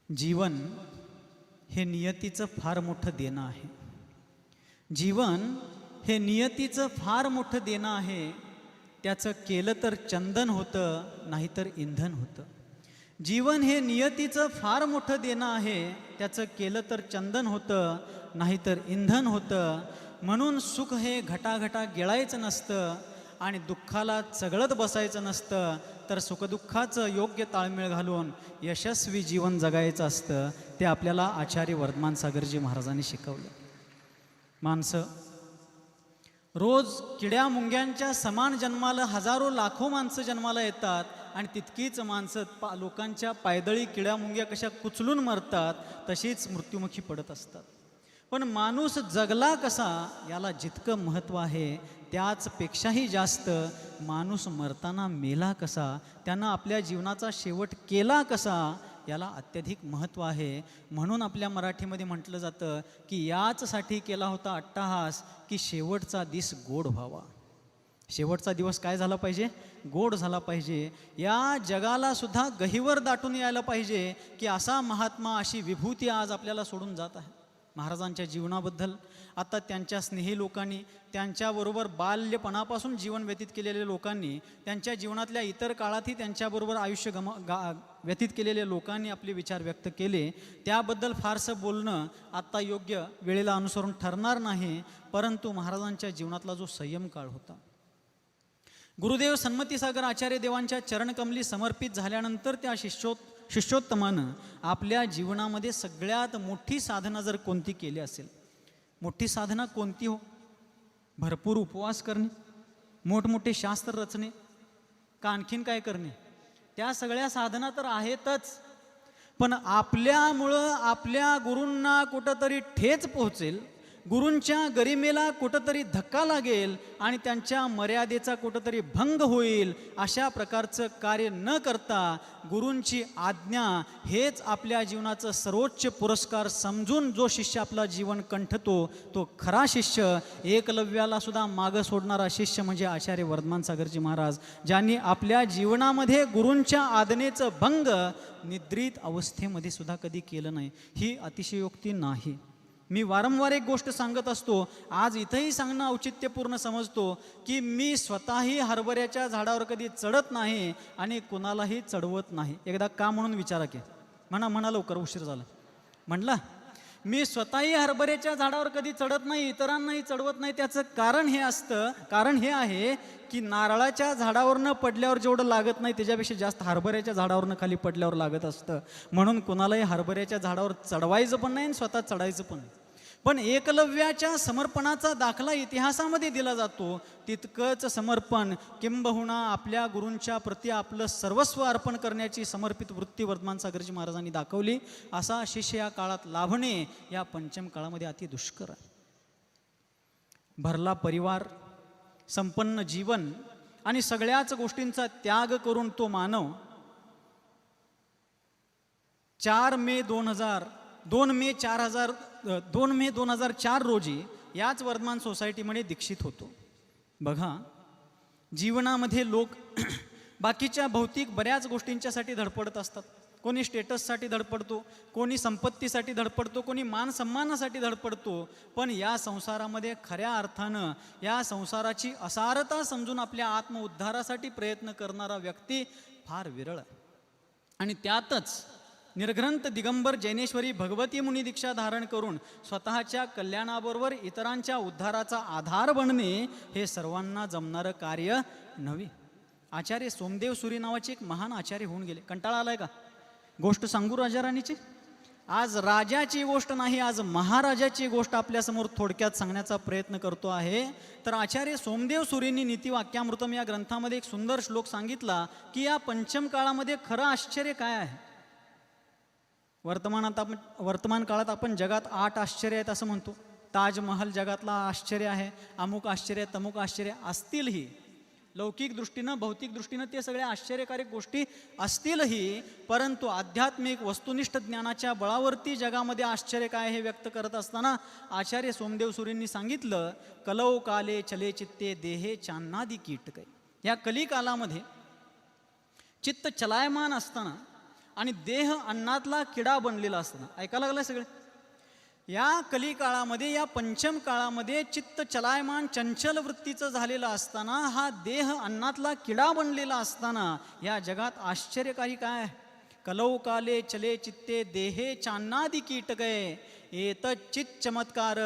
जीवन हे नियतीचं फार मोठं देणं आहे. जीवन हे नियतीचं फार मोठं देणं आहे. त्याचं केलं तर चंदन होतं, नाहीतर इंधन होतं. जीवन हे नियतीचं फार मोठं देणं आहे. त्याचं केलं तर चंदन होतं, नाहीतर इंधन होतं. म्हणून सुख हे घटाघटा गिळायचं नसतं आणि दुःखाला चगळत बसायचं नसतं, तर सुखदुःखाचं योग्य ताळमेळ घालून यशस्वी जीवन जगायचं असतं. ते आपल्याला आचार्य वर्धमान सागरजी महाराजांनी शिकवलं. माणसं रोज किड्या मुंग्यांच्या समान जन्माला हजारो लाखो माणसं जन्माला येतात आणि तितकीच माणसं लोकांच्या पायदळी किड्या मुंग्या कशा कुचलून मरतात तशीच मृत्युमुखी पडत असतात. पण माणूस जगला कसा याला जितकं महत्त्व आहे, त्याचपेक्षाही जास्त माणूस मरताना मेला कसा, त्यानं आपल्या जीवनाचा शेवट केला कसा, याला अत्यधिक महत्त्व आहे. म्हणून आपल्या मराठीमध्ये म्हटलं जातं की याचसाठी केला होता अट्टाहास की शेवटचा दिस गोड व्हावा. शेवटचा दिवस काय झाला पाहिजे? गोड झाला पाहिजे. या जगाला सुद्धा गहिवर दाटून यायला पाहिजे की असा महात्मा, अशी विभूती आज आपल्याला सोडून जात आहे. महाराजांच्या जीवनाबद्दल आता त्यांच्या स्नेही लोकांनी, त्यांच्याबरोबर बाल्यपणापासून जीवन व्यतीत केलेल्या लोकांनी, त्यांच्या जीवनातल्या इतर काळातही त्यांच्याबरोबर आयुष्य व्यतीत केलेल्या लोकांनी आपले विचार व्यक्त केले. त्याबद्दल फारसं बोलणं आत्ता योग्य वेळेला अनुसरून ठरणार नाही. परंतु महाराजांच्या जीवनातला जो संयम काळ होता, गुरुदेव सन्मतीसागर आचार्य देवांच्या चरणकमली समर्पित झाल्यानंतर त्या शिष्योत्तमानं आपल्या जीवनामध्ये सगळ्यात मोठी साधना जर कोणती केली असेल, मोठी साधना कोणती हो? भरपूर उपवास करणे, मोठमोठे शास्त्र रचणे, का आणखीन काय करणे? त्या सगळ्या साधना तर आहेतच, पण आपल्यामुळं आपल्या गुरूंना कुठंतरी ठेच पोहोचेल, गुरूंच्या गरिमेला कुठंतरी धक्का लागेल आणि त्यांच्या मर्यादेचा कुठंतरी भंग होईल, अशा प्रकारचं कार्य न करता गुरूंची आज्ञा हेच आपल्या जीवनाचं सर्वोच्च पुरस्कार समजून जो शिष्य आपला जीवन कंठतो, तो खरा शिष्य. एकलव्याला सुद्धा मागं सोडणारा शिष्य म्हणजे आचार्य वर्धमान सागरजी महाराज, ज्यांनी आपल्या जीवनामध्ये गुरूंच्या आज्ञेचं भंग निद्रित अवस्थेमध्ये सुद्धा कधी केलं नाही. ही अतिशयोक्ती नाही. मी वारंवार एक गोष्ट सांगत असतो, आज इथंही सांगणं औचित्यपूर्ण समजतो की मी स्वतःही हरभऱ्याच्या झाडावर कधी चढत नाही आणि कुणालाही चढवत नाही. एकदा का म्हणून विचारा की, म्हणा लवकर, उशीर झाला. म्हटलं मी स्वतःही हरभऱ्याच्या झाडावर कधी चढत नाही, इतरांनाही चढवत नाही. त्याचं कारण हे आहे की नारळाच्या झाडावरनं पडल्यावर जेवढं लागत नाही त्याच्यापेक्षा जास्त हरभऱ्याच्या झाडावरनं खाली पडल्यावर लागत असतं. म्हणून कुणालाही हरभऱ्याच्या झाडावर चढवायचं पण नाही आणि स्वतः चढायचं पण नाही. पण एकलव्याच्या समर्पणाचा दाखला इतिहासामध्ये दिला जातो. तितकंच समर्पण, किंबहुना आपल्या गुरूंच्या प्रती आपलं सर्वस्व अर्पण करण्याची समर्पित वृत्ती वर्धमान सागरजी महाराजांनी दाखवली. असा शिष्य या काळात लाभणे या पंचम काळामध्ये अति दुष्कर आहे. भरला परिवार, संपन्न जीवन आणि सगळ्याच गोष्टींचा त्याग करून तो मानव 2 मे 2004 रोजी याच वर्धमान सोसायटीमध्ये दीक्षित होतो. बघा, जीवनामध्ये लोक बाकीच्या भौतिक बऱ्याच गोष्टींच्यासाठी धडपडत असतात. कोणी स्टेटससाठी धडपडतो, कोणी संपत्तीसाठी धडपडतो, कोणी मान सन्मानासाठी धडपडतो. पण या संसारामध्ये खऱ्या अर्थानं या संसाराची असारता समजून आपल्या आत्मउद्धारासाठी प्रयत्न करणारा व्यक्ती फार विरळ आहे. आणि त्यातच निर्ग्रंथ दिगंबर जैनेश्वरी भगवती मुनी दीक्षा धारण करून स्वतःच्या कल्याणाबरोबर इतरांच्या उद्धाराचा आधार बनणे हे सर्वांना जमणारं कार्य नव्हे. आचार्य सोमदेव सुरी नावाचे एक महान आचार्य होऊन गेले. कंटाळा आलाय का? गोष्ट सांगू राजा राणीची? आज राजाची गोष्ट नाही, आज महाराजाची गोष्ट आपल्यासमोर थोडक्यात सांगण्याचा प्रयत्न करतो आहे. तर आचार्य सोमदेव सुरींनी नीतिवाक्यामृतम या ग्रंथामध्ये एक सुंदर श्लोक सांगितला की या पंचम काळामध्ये खरं आश्चर्य काय आहे. वर्तमान काळात आपण जगात 8 आश्चर्य आहेत असं म्हणतो. ताजमहल जगातला आश्चर्य आहे, अमुक आश्चर्य, तमुक आश्चर्य असतीलही. लौकिक दृष्टीनं, भौतिक दृष्टीनं ते सगळ्या आश्चर्यकारक गोष्टी असतीलही, परंतु आध्यात्मिक वस्तुनिष्ठ ज्ञानाच्या बळावरती जगामध्ये आश्चर्य काय हे व्यक्त करत असताना आचार्य सोमदेव सुरींनी सांगितलं, कलौ काले चले चित्ते देहे चान्नादी कीटकै. या कलिकालामध्ये चित्त चलायमान असताना आणि देह अन्नातला किडा बनलेला असताना, ऐकायला लागलाय सगळे, या कलिकाळामध्ये, या पंचम काळामध्ये चित्त चलायमान चंचल वृत्तीचं झालेलं असताना, हा देह अन्नातला किडा बनलेला असताना या जगात आश्चर्यकारी काय आहे? कलौ काले चले चित्ते देहे चान्नादी कीटकय एत चित चमत्कार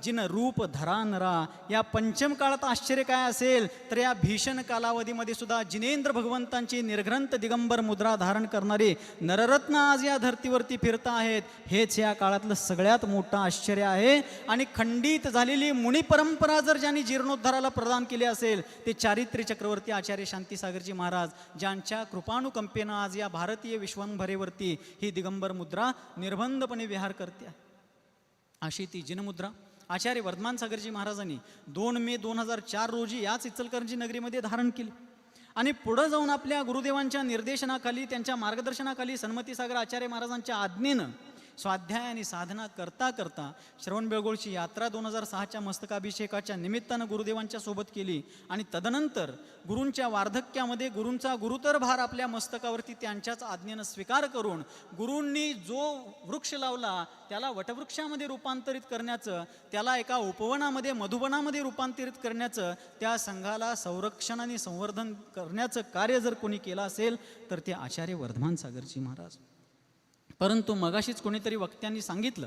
जिन रूप धरा नरा. या पंचम काळात आश्चर्य काय असेल तर या भीषण कालावधीमध्ये सुद्धा जिनेंद्र भगवंतांची निर्ग्रंथ दिगंबर मुद्रा धारण करणारे नररत्न आज या धर्तीवरती फिरत आहेत. हेच या काळातलं सगळ्यात मोठं आश्चर्य आहे. आणि खंडित झालेली मुनी परंपरा जर ज्यांनी जीर्णोद्धाराला प्रदान केली असेल ते चारित्र्य चक्रवर्ती आचार्य शांतीसागरजी महाराज, ज्यांच्या कृपानुकंपेनं आज या भारतीय विश्वंभरेवरती ही दिगंबर मुद्रा निर्बंधपणे विहार करते आहे. अशी ती जिनमुद्रा आचार्य वर्धमान सागरजी महाराजांनी 2 मे 2004 रोजी याच इचलकरंजी नगरीमध्ये धारण केली. आणि पुढं जाऊन आपल्या गुरुदेवांच्या निर्देशनाखाली, त्यांच्या मार्गदर्शनाखाली, सन्मती सागर आचार्य महाराजांच्या आज्ञेनं स्वाध्याय आणि साधना करता करता श्रवणबेळगोळची यात्रा 2006च्या मस्तकाभिषेकाच्या निमित्तानं गुरुदेवांच्या सोबत केली. आणि तदनंतर गुरूंच्या वार्धक्यामध्ये गुरूंचा गुरुतर भार आपल्या मस्तकावरती त्यांच्याच आज्ञेनं स्वीकार करून गुरूंनी जो वृक्ष लावला त्याला वटवृक्षामध्ये रूपांतरित करण्याचं, त्याला एका उपवनामध्ये मधुवनामध्ये रूपांतरित करण्याचं, त्या संघाला संरक्षण आणि संवर्धन करण्याचं कार्य जर कोणी केलं असेल तर ते आचार्य वर्धमान सागरजी महाराज. परंतु मगाशीच कोणीतरी वक्त्यांनी सांगितलं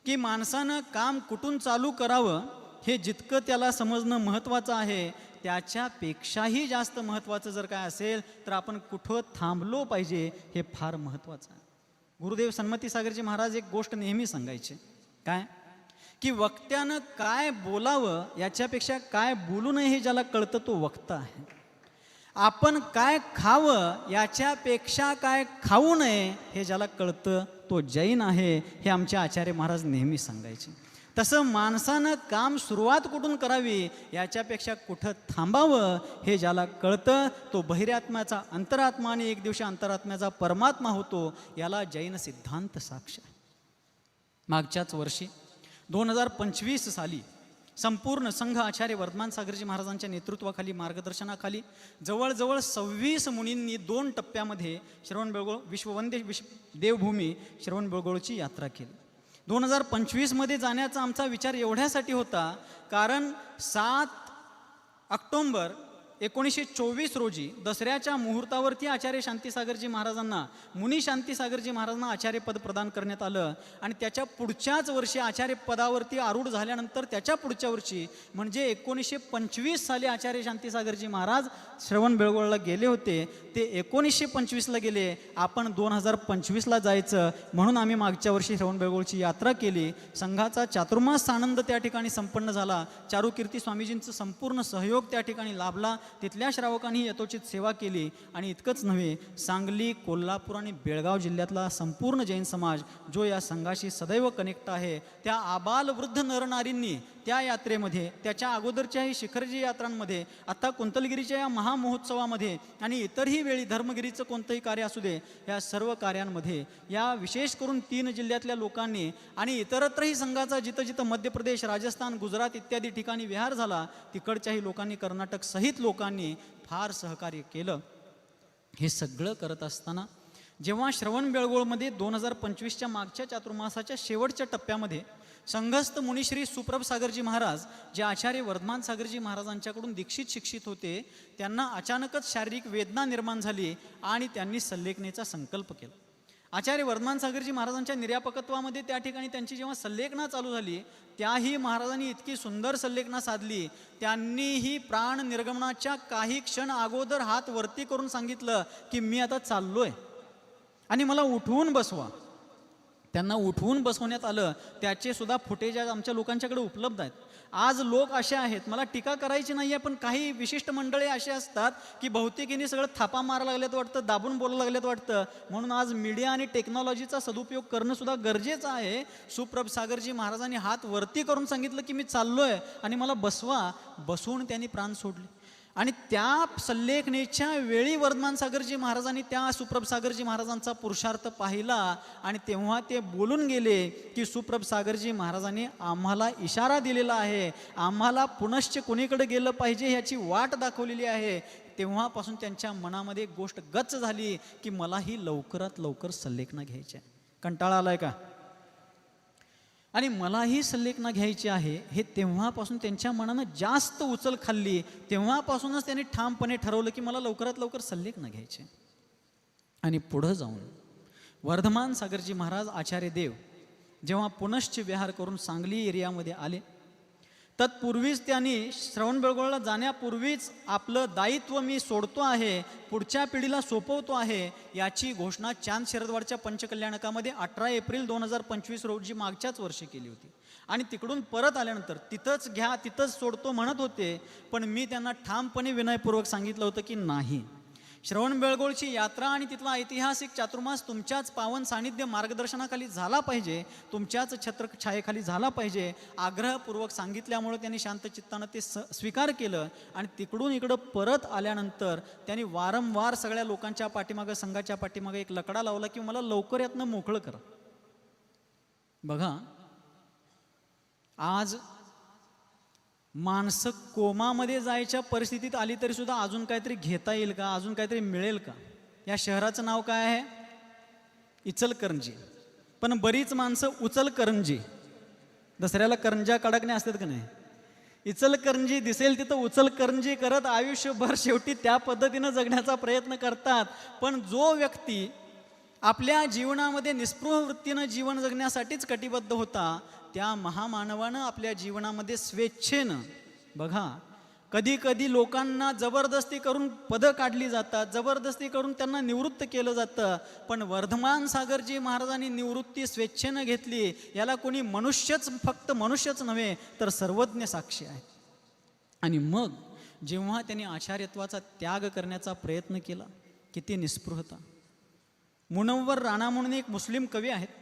की माणसानं काम कुठून चालू करावं हे जितकं त्याला समजणं महत्त्वाचं आहे त्याच्यापेक्षाही जास्त महत्त्वाचं जर काय असेल तर आपण कुठं थांबलो पाहिजे हे फार महत्त्वाचं आहे. गुरुदेव सन्मती सागरजी महाराज एक गोष्ट नेहमी सांगायचे, काय की वक्त्यानं काय बोलावं याच्यापेक्षा काय बोलू नये हे ज्याला कळतं तो वक्ता आहे. आपण काय खावं याच्यापेक्षा काय खाऊ नये हे ज्याला कळतं तो जैन आहे, हे आमचे आचार्य महाराज नेहमी सांगायचे. तसं माणसानं काम सुरुवात कुठून करावी याच्यापेक्षा कुठं थांबावं हे ज्याला कळतं तो बहिरात्म्याचा अंतरात्मा आणि एक दिवशी अंतरात्म्याचा परमात्मा होतो. याला जैन सिद्धांत साक्ष आहे. मागच्याच वर्षी 2025 साली संपूर्ण संघ आचार्य वर्धमान सागरजी महाराजांच्या नेतृत्वाखाली, मार्गदर्शनाखाली जवळजवळ 26 मुनींनी 2 टप्प्यामध्ये श्रवणबेळगोळ विश्ववंदे देवभूमी श्रवणबेळगोळची यात्रा केली. 2025मध्ये जाण्याचा आमचा विचार एवढ्यासाठी होता कारण 7 ऑक्टोंबर 1924 रोजी दसऱ्याच्या मुहूर्तावरती आचार्य शांतीसागरजी महाराजांना, मुनी शांतीसागरजी महाराजांना आचार्यपद प्रदान करण्यात आलं. आणि त्याच्या पुढच्याच वर्षी आचार्यपदावरती आरूढ झाल्यानंतर त्याच्या पुढच्या वर्षी म्हणजे 1925 साली आचार्य शांतीसागरजी महाराज श्रवणबेळगोळला गेले होते. ते 1925ला गेले. आपण 2025ला जायचं म्हणून आम्ही मागच्या वर्षी श्रवणबेळगोळची यात्रा केली. संघाचा चातुर्मास आनंद त्या ठिकाणी संपन्न झाला. चारुकीर्ती स्वामीजींचं संपूर्ण सहयोग त्या ठिकाणी लाभला. तिथल्या श्रावकांनी यथोचित सेवा केली. आणि इतकंच नव्हे, सांगली, कोल्हापूर आणि बेळगाव जिल्ह्यातला संपूर्ण जैन समाज जो या संघाशी सदैव कनेक्ट आहे, त्या आबाल वृद्ध नरनारींनी त्या यात्रेमध्ये, त्याच्या अगोदरच्याही शिखरजी यात्रांमध्ये, आता कुंतलगिरीच्या या महामहोत्सवामध्ये आणि इतरही वेळी धर्मगिरीचं कोणतंही कार्य असू दे, या सर्व कार्यांमध्ये या विशेष करून 3 जिल्ह्यातल्या लोकांनी आणि इतरत्रही संघाचा जिथं जिथं मध्य प्रदेश, राजस्थान, गुजरात इत्यादी ठिकाणी विहार झाला तिकडच्याही लोकांनी, कर्नाटक सहित लोकांनी फार सहकार्य केलं. हे सगळं करत असताना जेव्हा श्रवणबेळगोळमध्ये 2025च्या मागच्या चातुर्मासाच्या शेवटच्या टप्प्यामध्ये संघस्थ मुनिश्री सुप्रभ सागरजी महाराज, जे आचार्य वर्धमान सागरजी महाराजांच्याकडून दीक्षित शिक्षित होते, त्यांना अचानकच शारीरिक वेदना निर्माण झाली आणि त्यांनी सल्लेखनेचा संकल्प केला. आचार्य वर्धमान सागरजी महाराजांच्या निर्यापकत्वामध्ये त्या ठिकाणी त्यांची जेव्हा सल्लेखना चालू झाली त्याही महाराजांनी इतकी सुंदर सल्लेखना साधली. त्यांनीही प्राण निर्गमनाच्या काही क्षण अगोदर हात वरती करून सांगितलं की मी आता चाललोय आणि मला उठवून बसवा. त्यांना उठवून बसवण्यात आलं. त्याचे सुद्धा फुटेज आज आमच्या लोकांच्याकडे उपलब्ध आहेत. आज लोक असे आहेत, मला टीका करायची नाही आहे, पण काही विशिष्ट मंडळी असे असतात की बहुतेकीने सगळं थापा मारायला लागल्यात वाटतं, दाबून बोलायला लागल्यात वाटतं. म्हणून आज मीडिया आणि टेक्नॉलॉजीचा सदुपयोग करणं सुद्धा गरजेचं आहे. सुप्रभ सागरजी महाराजांनी हात वरती करून सांगितलं की मी चाललोय आणि मला बसवा. बसवून त्यांनी प्राण सोडले. आणि त्या सल्लेखनेच्या वेळी वर्धमान सागरजी महाराजांनी त्या सुप्रभ सागरजी महाराजांचा पुरुषार्थ पाहिला आणि तेव्हा ते बोलून गेले की सुप्रभ सागरजी महाराजांनी आम्हाला इशारा दिलेला आहे, आम्हाला पुनश्च कुणीकडे गेलं पाहिजे ह्याची वाट दाखवलेली आहे. तेव्हापासून त्यांच्या मनामध्ये एक गोष्ट गच्च झाली की मलाही लवकरात लवकर सल्लेखना घ्यायची आहे. कंटाळा आलाय का? आणि मलाही सल्लेखना घ्यायची आहे हे तेव्हापासून त्यांच्या मनानं जास्त उचल खाल्ली. तेव्हापासूनच त्यांनी ठामपणे ठरवलं की मला लवकरात लवकर सल्लेखना घ्यायचे. आणि पुढं जाऊन वर्धमान सागरजी महाराज आचार्य देव जेव्हा पुनश्च विहार करून सांगली एरियामध्ये आले, तत्पूर्वीच त्यांनी श्रवणबेळगोळला जाण्यापूर्वीच आपलं दायित्व मी सोडतो आहे, पुढच्या पिढीला सोपवतो आहे, याची घोषणा चांद शरदवाडच्या पंचकल्याणकामध्ये 18 एप्रिल 2025 रोजी मागच्याच वर्षी केली होती. आणि तिकडून परत आल्यानंतर तिथंच घ्या तिथंच सोडतो म्हणत होते, पण मी त्यांना ठामपणे विनयपूर्वक सांगितलं होतं की नाही, श्रवणबेळगोळची यात्रा आणि तिथला ऐतिहासिक चातुर्मास तुमच्याच पावन सानिध्य मार्गदर्शनाखाली झाला पाहिजे, तुमच्याच छत्रछायेखाली झाला पाहिजे. आग्रहपूर्वक सांगितल्यामुळे त्यांनी शांत चित्तानं ते स्वीकार केलं. आणि तिकडून इकडं परत आल्यानंतर त्यांनी वारंवार सगळ्या लोकांच्या पाठीमागं, संघाच्या पाठीमागं एक लकडा लावला की मला लवकर यातनं मोकळं करा. बघा, आज माणसं कोमामध्ये जायच्या परिस्थितीत आली तरी सुद्धा अजून काहीतरी घेता येईल का, अजून काहीतरी मिळेल का? या शहराचं नाव काय आहे? इचलकरंजी. पण बरीच माणसं उचलकरंजी, दसऱ्याला करंजा कडकणे असतात का नाही, इचलकरंजी दिसेल तिथं उचलकरंजी करत आयुष्यभर शेवटी त्या पद्धतीनं जगण्याचा प्रयत्न करतात. पण जो व्यक्ती आपल्या जीवनामध्ये निस्पृह वृत्तीनं जीवन जगण्यासाठीच कटिबद्ध होता, त्या महामानवानं आपल्या जीवनामध्ये स्वेच्छेनं, बघा कधी कधी लोकांना जबरदस्ती करून पदं काढली जातात, जबरदस्ती करून त्यांना निवृत्त केलं जातं, पण वर्धमान सागरजी महाराजांनी निवृत्ती स्वेच्छेनं घेतली. याला कोणी मनुष्यच, फक्त मनुष्यच नव्हे तर सर्वज्ञ साक्षी आहे. आणि मग जेव्हा त्यांनी आचार्यत्वाचा त्याग करण्याचा प्रयत्न केला, किती निस्पृहता. मुनव्वर राणा म्हणून एक मुस्लिम कवी आहेत,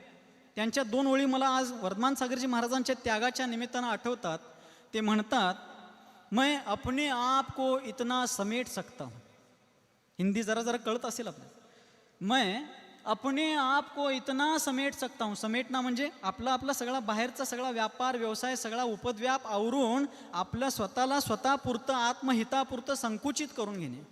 त्यांच्या 2 ओळी मला आज वर्धमान सागरजी महाराजांच्या त्यागाच्या निमित्तानं आठवतात. ते म्हणतात, मैं अपने आप को इतना समेट सकता हूँ. हिंदी जरा जरा कळत असेल आपल्याला. मैं अपने आप को इतना समेट सकता हूँ. समेटणं म्हणजे आपला सगळा बाहेरचा सगळा व्यापार व्यवसाय सगळा उपद्व्याप आवरून आपलं स्वतःला स्वतःपुरतं आत्महितापुरतं संकुचित करून घेणे.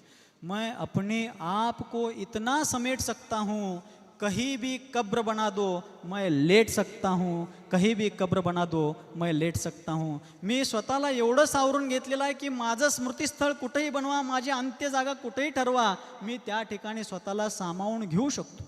मैं अपने आप को इतना समेट सकता हूँ, कहीं भी कब्र बना दो मैं लेट सकता हूँ, कहीं भी कब्र बना दो मैं लेट सकता हूँ. मी स्वतःला एवढं सावरून घेतलेलं आहे की माझं स्मृतिस्थळ कुठेही बनवा, माझी अंत्य जागा कुठेही ठरवा, मी त्या ठिकाणी स्वतःला सामावून घेऊ शकतो.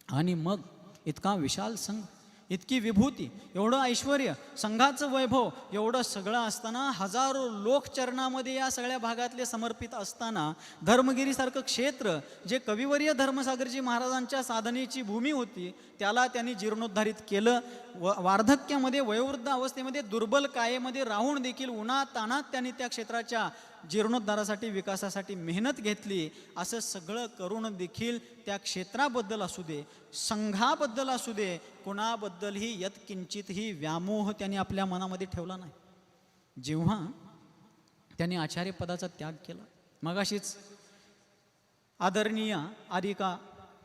आणि मग इतका विशाल संघ, इतकी विभूती, एवढं ऐश्वर, संघाचं वैभव, एवढं सगळं असताना, हजारो लोक चरणामध्ये या सगळ्या भागातले समर्पित असताना, धर्मगिरीसारखं क्षेत्र जे कविवर्य धर्मसागरजी महाराजांच्या साधनेची भूमी होती, त्याला त्यांनी जीर्णोद्धारित केलं. वार्धक्यामध्ये, वयोवृद्ध अवस्थेमध्ये, दुर्बल कायेमध्ये राहून देखील उन्हातानात त्यांनी त्या क्षेत्राच्या जीर्णोद्धारासाठी, विकासासाठी मेहनत घेतली. असं सगळं करून देखील त्या क्षेत्राबद्दल असू दे, संघाबद्दल असू दे, कोणाबद्दलही यत्किंचितही व्यामोह त्यांनी आपल्या मनामध्ये ठेवला नाही. जेव्हा त्यांनी आचार्यपदाचा त्याग केला, मगाशीच आदरणीय आदिका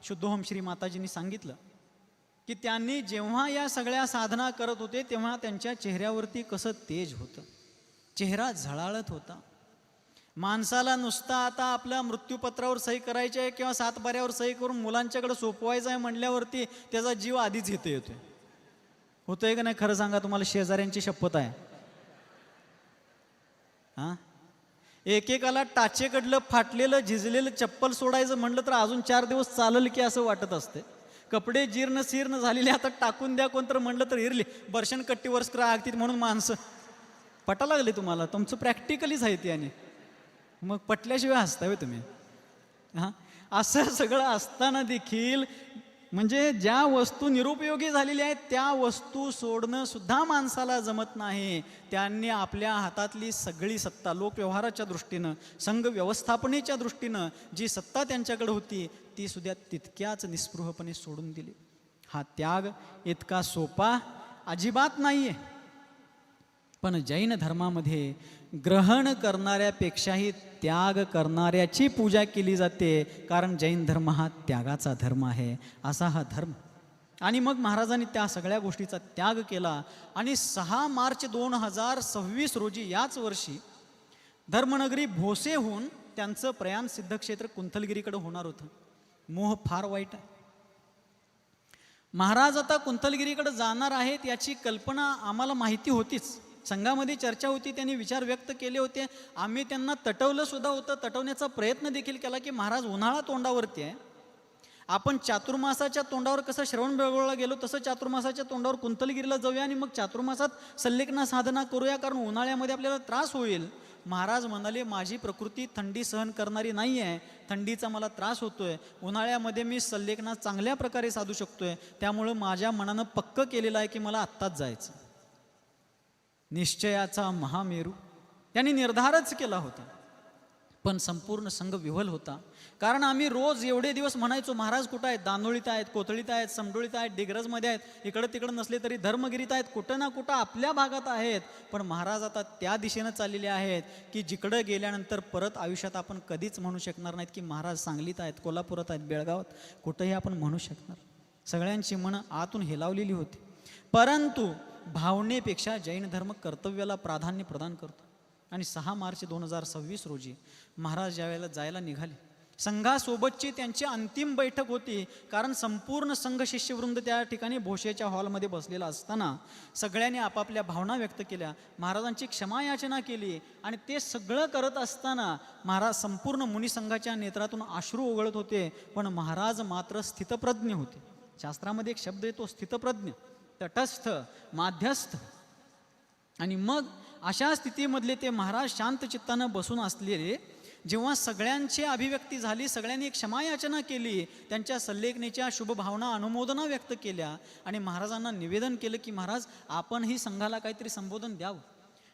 शुद्धोहम श्री माताजींनी सांगितलं की त्यांनी जेव्हा या सगळ्या साधना करत होते तेव्हा त्यांच्या चेहऱ्यावरती कसं तेज होतं, चेहरा झळाळत होता. माणसाला नुसता आता आपल्या मृत्यूपत्रावर सही करायची आहे किंवा सातबाऱ्यावर सही करून मुलांच्याकडे सोपवायचं आहे म्हणल्यावरती त्याचा जीव आधीच येतोय. होतोय का नाही? खरं सांगा, तुम्हाला शेजाऱ्यांची शपथ आहे. हां, एकेकाला टाचेकडलं फाटलेलं झिजलेलं चप्पल सोडायचं म्हटलं तर अजून 4 दिवस चालेल की असं वाटत असते. कपडे जीर्ण शीर्ण झालेले आता टाकून द्या कोणतं म्हटलं तर इरली बर्शन कट्टीवर स्क्रा आगतीत म्हणून माणसं पटा लागले. तुम्हाला तुमचं प्रॅक्टिकलीच आहे ते. आणि मग पटल्याशिवाय हसताय तुम्ही. हां, असं सगळं असताना देखील म्हणजे ज्या वस्तू निरुपयोगी झालेल्या आहेत त्या वस्तू सोडणं सुद्धा माणसाला जमत नाही. त्यांनी आपल्या हातातली सगळी सत्ता, लोकव्यवहाराच्या दृष्टीनं, संघ व्यवस्थापनेच्या दृष्टीनं जी सत्ता त्यांच्याकडे होती ती सुद्धा तितक्याच निस्पृहपणे सोडून दिली. हा त्याग इतका सोपा अजिबात नाही आहे. पण जैन धर्मामध्ये ग्रहण करणाऱ्यापेक्षाही त्याग करणाऱ्याची पूजा केली जाते, कारण जैन धर्म हा त्यागाचा धर्म आहे. असा हा धर्म. आणि मग महाराजांनी त्या सगळ्या गोष्टीचा त्याग केला आणि 6 मार्च 2026 रोजी याच वर्षी धर्मनगरी भोसेहून त्यांचं प्रयाण सिद्धक्षेत्र कुंथलगिरीकडे होणार होतं. मोह फार वाईट आहे. महाराज आता कुंथलगिरीकडे जाणार आहेत याची कल्पना आम्हाला माहिती होतीच. संघामध्ये चर्चा होती, त्यांनी विचार व्यक्त केले होते. आम्ही त्यांना तटवलं सुद्धा होतं, तटवण्याचा प्रयत्न देखील केला की महाराज उन्हाळा तोंडावरती आहे, आपण चातुर्मासाच्या तोंडावर कसं श्रवणबेळगोळला गेलो तसं चातुर्मासाच्या तोंडावर कुंथलगिरीला जाऊया आणि मग चातुर्मासात सल्लेखना साधना करूया, कारण उन्हाळ्यामध्ये आपल्याला त्रास होईल. महाराज म्हणाले, माझी प्रकृती थंडी सहन करणारी नाही आहे, थंडीचा मला त्रास होतोय, उन्हाळ्यामध्ये मी सल्लेखना चांगल्या प्रकारे साधू शकतोय, त्यामुळं माझ्या मनानं पक्क केलेलं आहे की मला आत्ताच जायचं. निश्चयाचा महामेरू त्यांनी निर्धारच केला होता. पण संपूर्ण संघ विव्हल होता, कारण आम्ही रोज एवढे दिवस म्हणायचो महाराज कुठं आहेत, दानोळीत आहेत, कोथळीत आहेत, समडोळीत आहेत, डिग्रजमध्ये आहेत, इकडं तिकडं नसले तरी धर्मगिरीत आहेत, कुठं ना कुठं आपल्या भागात आहेत. पण महाराज आता त्या दिशेनं चाललेले आहेत की जिकडं गेल्यानंतर परत आयुष्यात आपण कधीच म्हणू शकणार नाहीत की महाराज सांगलीत आहेत, कोल्हापुरात आहेत, बेळगावात, कुठंही आपण म्हणू शकणार. सगळ्यांची मनं आतून हेलावलेली होती. परंतु भावनेपेक्षा जैन धर्म कर्तव्याला प्राधान्य प्रदान करतो. आणि 6 मार्च 2026 रोजी महाराज ज्यावेळेला जायला निघाले, संघासोबतची त्यांची अंतिम बैठक होती, कारण संपूर्ण संघ शिष्यवृंद त्या ठिकाणी भोसेच्या हॉलमध्ये बसलेला असताना सगळ्यांनी आपापल्या भावना व्यक्त केल्या, महाराजांची क्षमायाचना केली. आणि ते सगळं करत असताना महाराज संपूर्ण मुनिसंघाच्या नेत्रातून अश्रू ओघळत होते, पण महाराज मात्र स्थितप्रज्ञ होते. शास्त्रामध्ये एक शब्द येतो स्थितप्रज्ञ, तटस्थ, माध्यस्थ. आणि मग अशा स्थितीमधले ते महाराज शांत चित्तानं बसून असलेले, जेव्हा सगळ्यांची अभिव्यक्ती झाली, सगळ्यांनी क्षमायाचना केली, त्यांच्या सल्लेखनीच्या शुभभावना अनुमोदना व्यक्त केल्या आणि महाराजांना निवेदन केलं की महाराज आपणही संघाला काहीतरी संबोधन द्यावं.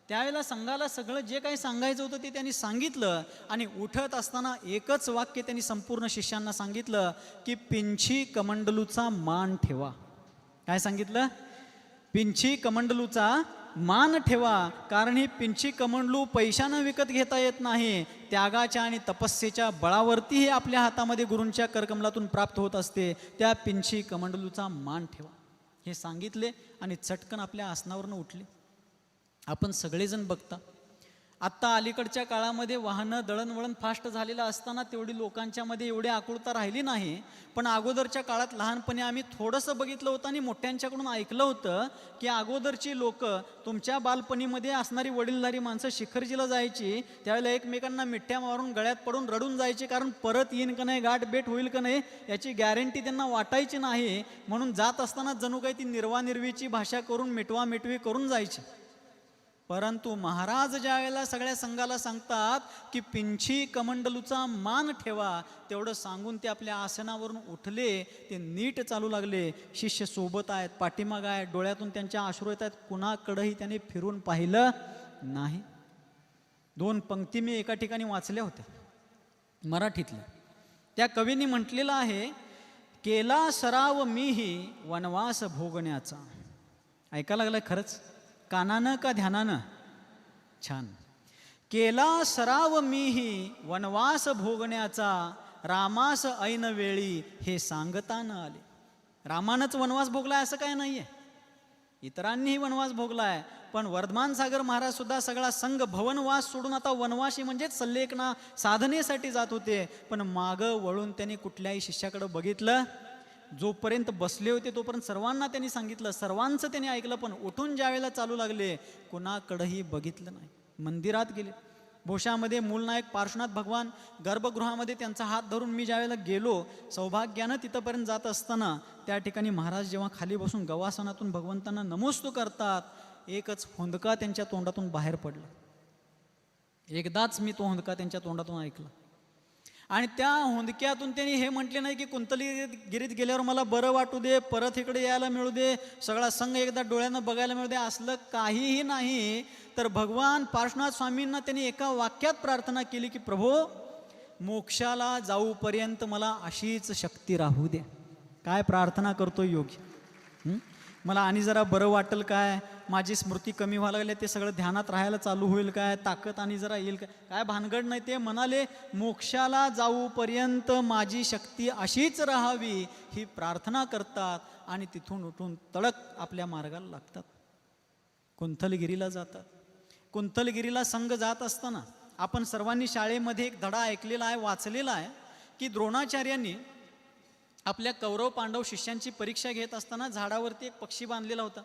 त्यावेळेला संघाला सगळं जे काही सांगायचं होतं ते त्यांनी सांगितलं. आणि उठत असताना एकच वाक्य त्यांनी संपूर्ण शिष्यांना सांगितलं की पिंछी कमंडलूचा मान ठेवा. काय सांगितलं? पिंछी कमंडलूचा मान ठेवा, कारण ही पिंछी कमंडलू पैशानं विकत घेता येत नाही, त्यागाच्या आणि तपस्येच्या बळावरती हे आपल्या हातामध्ये गुरूंच्या करकमलातून प्राप्त होत असते. त्या पिंछी कमंडलूचा मान ठेवा हे सांगितले आणि चटकन आपल्या आसनावरनं उठले. आपण सगळेजण बघता, आत्ता अलीकडच्या काळामध्ये वाहनं दळणवळण फास्ट झालेलं असताना तेवढी लोकांच्यामध्ये एवढी आकुलता राहिली नाही. पण अगोदरच्या काळात लहानपणी आम्ही थोडंसं बघितलं होतं आणि मोठ्यांच्याकडून ऐकलं होतं की अगोदरची लोक, तुमच्या बालपणीमध्ये असणारी वडीलधारी माणसं शिखरजीला जायची, त्यावेळेला एकमेकांना मिठ्या मारून गळ्यात पडून रडून जायची, कारण परत येईन का नाही, गाठ भेट होईल का नाही याची गॅरंटी त्यांना वाटायची नाही. म्हणून जात असताना जणू काही ती निर्वानिर्वीची भाषा करून मिटवा मिटवी करून जायची. परंतु महाराज ज्या वेळेला सगळ्या संघाला सांगतात की पिंछी कमंडलूचा मान ठेवा, तेवढं सांगून ते आपल्या आसनावरून उठले. ते नीट चालू लागले. शिष्य सोबत आहेत, पाठीमाग आहेत, डोळ्यातून त्यांच्या अश्रू येत आहेत, कुणाकडेही त्याने फिरून पाहिलं नाही. 2 पंक्ती मी एका ठिकाणी वाचल्या होत्या मराठीतल्या. त्या कवींनी म्हटलेलं आहे, केला सराव मीही वनवास भोगण्याचा. ऐका लागलाय खरंच, कानानं का ध्यानानं? छान. केला सराव मीही वनवास भोगण्याचा, रामास ऐन वेळी हे सांगता न आले. रामानंच वनवास भोगलाय असं काय नाहीये, इतरांनीही वनवास भोगलाय. पण वर्धमान सागर महाराज सुद्धा सगळा संघ भवनवास सोडून आता वनवासी म्हणजेच सल्लेखना साधनेसाठी जात होते. पण मागं वळून त्यांनी कुठल्याही शिष्याकडे बघितलं, जोपर्यंत बसले होते तोपर्यंत सर्वांना त्यांनी सांगितलं, सर्वांचं त्यांनी ऐकलं. पण उठून ज्यावेळेला चालू लागले कुणाकडेही बघितलं नाही. मंदिरात गेले. भोशामध्ये मूलनायक पार्श्वनाथ भगवान गर्भगृहामध्ये त्यांचा हात धरून मी ज्यावेळेला गेलो, सौभाग्यानं तिथंपर्यंत जात असताना त्या ठिकाणी महाराज जेव्हा खाली बसून गवासनातून भगवंतांना नमोस्तु करतात, एकच हुंदका त्यांच्या तोंडातून बाहेर पडला. एकदाच मी तो हुंदका त्यांच्या तोंडातून ऐकला. आणि त्या हुंदक्यातून त्यांनी हे म्हटले नाही की कुंतलगिरीत गेल्यावर मला बरं वाटू दे, परत इकडे यायला मिळू दे, सगळा संघ एकदा डोळ्यानं बघायला मिळू दे, असलं काहीही नाही. तर भगवान पार्श्वनाथ स्वामींना त्यांनी एका वाक्यात प्रार्थना केली की प्रभो, मोक्षाला जाऊपर्यंत मला अशीच शक्ती राहू दे. काय प्रार्थना करतो योगी. मला आणि जरा बरं वाटेल काय, माझी स्मृती कमी व्हायला लागली, ते सगळं ध्यानात राहायला चालू होईल काय, ताकद आणि जरा येईल काय, काय भानगड नाही. ते म्हणाले मोक्षाला जाऊपर्यंत माझी शक्ती अशीच राहावी ही प्रार्थना करतात आणि तिथून उठून तडक आपल्या मार्गाला लागतात, कुंथलगिरीला जातात. कुंथलगिरीला संघ जात असताना आपण सर्वांनी शाळेमध्ये एक धडा ऐकलेला आहे, वाचलेला आहे की द्रोणाचार्यांनी आपल्या कौरव पांडव शिष्यांची परीक्षा घेत असताना झाडावरती एक पक्षी बांधलेला होता.